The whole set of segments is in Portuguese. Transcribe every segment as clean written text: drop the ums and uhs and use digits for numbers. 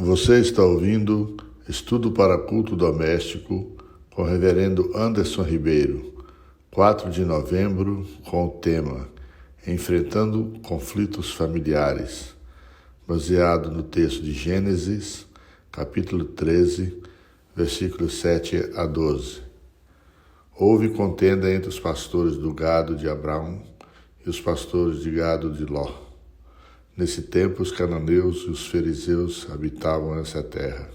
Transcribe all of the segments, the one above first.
Você está ouvindo Estudo para Culto Doméstico com o Reverendo Anderson Ribeiro, 4 de novembro, com o tema Enfrentando Conflitos Familiares, baseado no texto de Gênesis, capítulo 13, versículos 7 a 12. Houve contenda entre os pastores do gado de Abraão e os pastores de gado de Ló. Nesse tempo, os cananeus e os fariseus habitavam essa terra.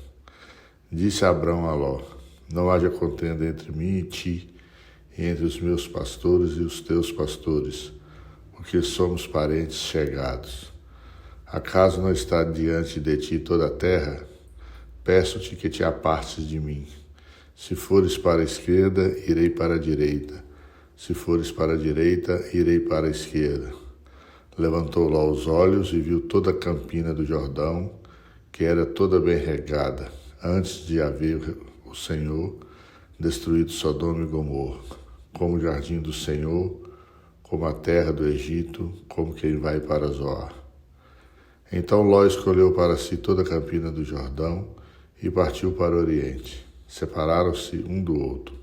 Disse Abraão a Ló: Não haja contenda entre mim e ti, e entre os meus pastores e os teus pastores, porque somos parentes chegados. Acaso não está diante de ti toda a terra? Peço-te que te apartes de mim. Se fores para a esquerda, irei para a direita. Se fores para a direita, irei para a esquerda. Levantou Ló os olhos e viu toda a campina do Jordão, que era toda bem regada, antes de haver o Senhor destruído Sodoma e Gomorra, como o jardim do Senhor, como a terra do Egito, como quem vai para Zoar. Então Ló escolheu para si toda a campina do Jordão e partiu para o Oriente. Separaram-se um do outro.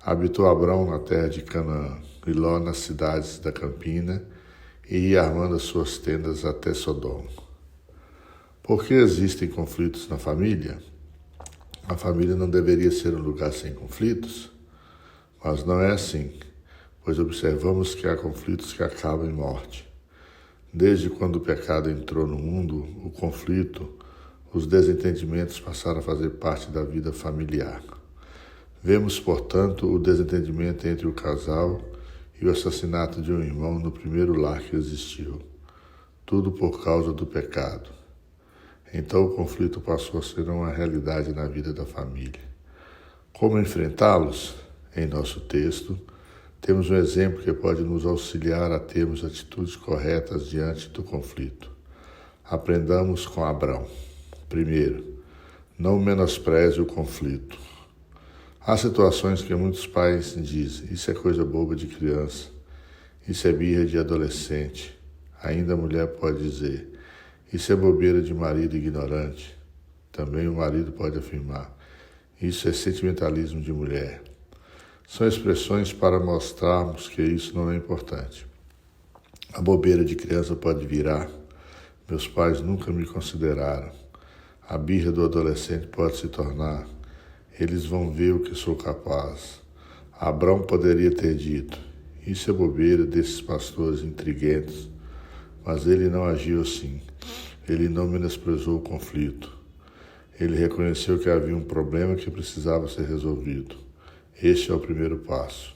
Habitou Abrão na terra de Canaã, e Ló nas cidades da campina, e ia armando as suas tendas até Sodoma. Por que existem conflitos na família? A família não deveria ser um lugar sem conflitos? Mas não é assim, pois observamos que há conflitos que acabam em morte. Desde quando o pecado entrou no mundo, o conflito, os desentendimentos passaram a fazer parte da vida familiar. Vemos, portanto, o desentendimento entre o casal e o assassinato de um irmão no primeiro lar que existiu. Tudo por causa do pecado. Então o conflito passou a ser uma realidade na vida da família. Como enfrentá-los? Em nosso texto, temos um exemplo que pode nos auxiliar a termos atitudes corretas diante do conflito. Aprendamos com Abrão. Primeiro, não menospreze o conflito. Há situações que muitos pais dizem: isso é coisa boba de criança, isso é birra de adolescente. Ainda a mulher pode dizer: isso é bobeira de marido ignorante. Também o marido pode afirmar: isso é sentimentalismo de mulher. São expressões para mostrarmos que isso não é importante. A bobeira de criança pode virar: meus pais nunca me consideraram. A birra do adolescente pode se tornar: eles vão ver o que sou capaz. Abrão poderia ter dito: isso é bobeira desses pastores intriguentes. Mas ele não agiu assim. Ele não menosprezou o conflito. Ele reconheceu que havia um problema que precisava ser resolvido. Este é o primeiro passo.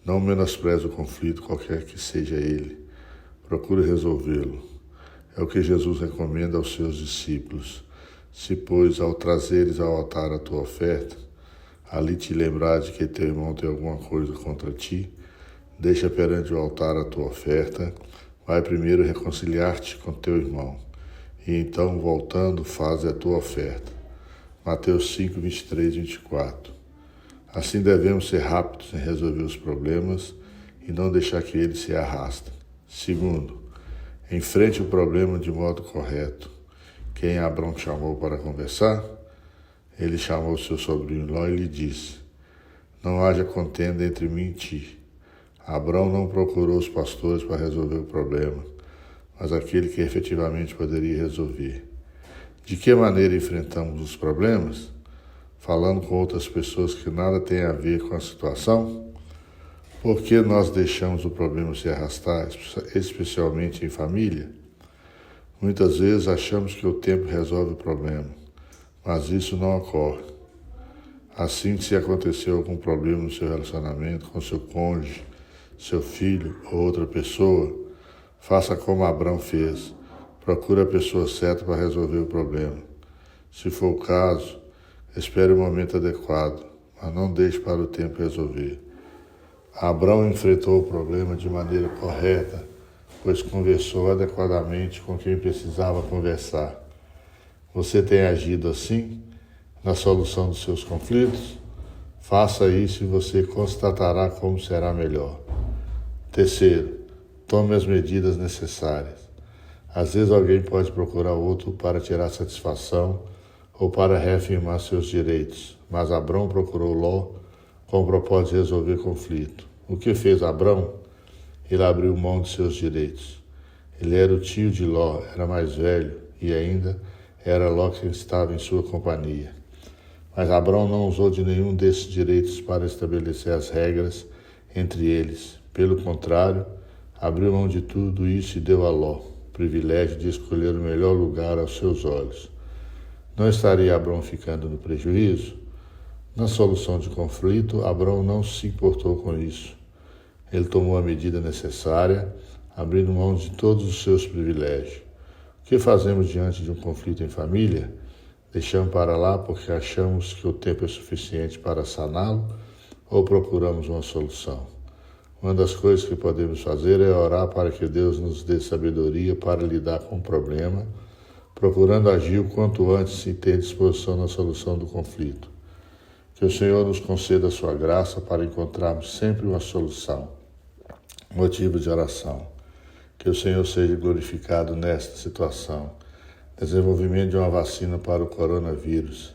Não menospreze o conflito, qualquer que seja ele. Procure resolvê-lo. É o que Jesus recomenda aos seus discípulos. Se, pois, ao trazeres ao altar a tua oferta, ali te lembrar de que teu irmão tem alguma coisa contra ti, deixa perante o altar a tua oferta, vai primeiro reconciliar-te com teu irmão, e então, voltando, faze a tua oferta. Mateus 5, 23 e 24. Assim devemos ser rápidos em resolver os problemas e não deixar que eles se arrastem. Segundo, enfrente o problema de modo correto. Quem Abrão chamou para conversar? Ele chamou seu sobrinho Ló e lhe disse: Não haja contenda entre mim e ti. Abrão não procurou os pastores para resolver o problema, mas aquele que efetivamente poderia resolver. De que maneira enfrentamos os problemas? Falando com outras pessoas que nada têm a ver com a situação? Por que nós deixamos o problema se arrastar, especialmente em família? Muitas vezes achamos que o tempo resolve o problema, mas isso não ocorre. Assim, se aconteceu algum problema no seu relacionamento com seu cônjuge, seu filho ou outra pessoa, faça como Abrão fez. Procure a pessoa certa para resolver o problema. Se for o caso, espere o momento adequado, mas não deixe para o tempo resolver. Abrão enfrentou o problema de maneira correta, pois conversou adequadamente com quem precisava conversar. Você tem agido assim na solução dos seus conflitos? Faça isso e você constatará como será melhor. Terceiro, tome as medidas necessárias. Às vezes alguém pode procurar outro para tirar satisfação ou para reafirmar seus direitos, mas Abrão procurou Ló com o propósito de resolver conflito. O que fez Abrão? Ele abriu mão de seus direitos. Ele era o tio de Ló, era mais velho e ainda era Ló quem estava em sua companhia. Mas Abrão não usou de nenhum desses direitos para estabelecer as regras entre eles. Pelo contrário, abriu mão de tudo isso e deu a Ló o privilégio de escolher o melhor lugar aos seus olhos. Não estaria Abrão ficando no prejuízo? Na solução de conflito, Abrão não se importou com isso. Ele tomou a medida necessária, abrindo mão de todos os seus privilégios. O que fazemos diante de um conflito em família? Deixamos para lá porque achamos que o tempo é suficiente para saná-lo ou procuramos uma solução? Uma das coisas que podemos fazer é orar para que Deus nos dê sabedoria para lidar com o problema, procurando agir o quanto antes e ter disposição na solução do conflito. Que o Senhor nos conceda a sua graça para encontrarmos sempre uma solução. Motivo de oração. Que o Senhor seja glorificado nesta situação. Desenvolvimento de uma vacina para o coronavírus.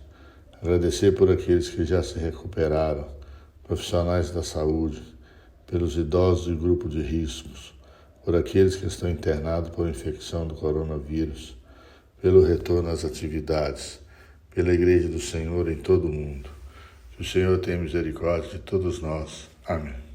Agradecer por aqueles que já se recuperaram, profissionais da saúde, pelos idosos e grupo de riscos, por aqueles que estão internados por infecção do coronavírus, pelo retorno às atividades, pela Igreja do Senhor em todo o mundo. Que o Senhor tenha misericórdia de todos nós. Amém.